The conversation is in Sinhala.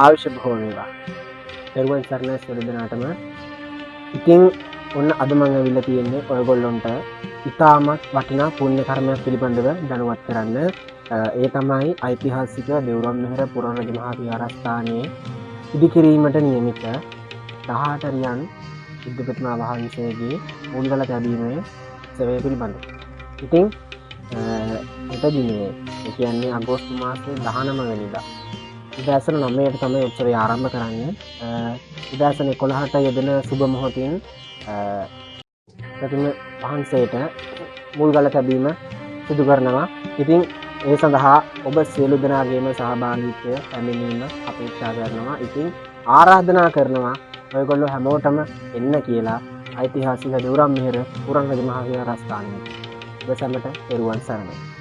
ආයුෂ බොහෝ වේවා. පෙරුවන් සරණයි සියලු දෙනාටම. ඉතින් ඔන්න අද මම ඇවිල්ලා තියෙන්නේ ඔයගොල්ලොන්ට ඉතාමත් වටිනා පුණ්‍ය කර්මයක් පිළිබඳව දැනුවත් කරන්න. ඒ තමයි ඓතිහාසික දෙව්රම්මෙහෙර පුරාණ රජ මහා විහාරස්ථානයේ ඉදිකිරීමට නියමිත 18 රියන් බුද්ධ ප්‍රතිමා වහන්සේගේ මුල්ගල තැබීමේ සේවය පිළිබඳව. ඉතින් හෙට දිනේ ඒ කියන්නේ අගෝස්තු මාසයේ 19 වෙනිදා උදෑසන 9ට තමයි උත්සවය ආරම්භ කරන්නේ. උදෑසන 11ට යෙදෙන සුබ මොහොතින් ප්‍රතිම වහන්සේට මුල්ගල තැබීම සිදු කරනවා. ඉතින් ඒ සඳහා ඔබ සියලු දෙනාගේම සහභාගීත්වය පැමිණීම අපේක්ෂා කරනවා. ඉතින් ආරාධනා කරනවා ඔයගොල්ලෝ හැමෝටම එන්න කියලා ඓතිහාසික දෙව්රම්මෙහෙර පුරාණ රජ මහා විහාරස්ථානයේ. ඔබ සැමට පෙරුවන් සරණයි.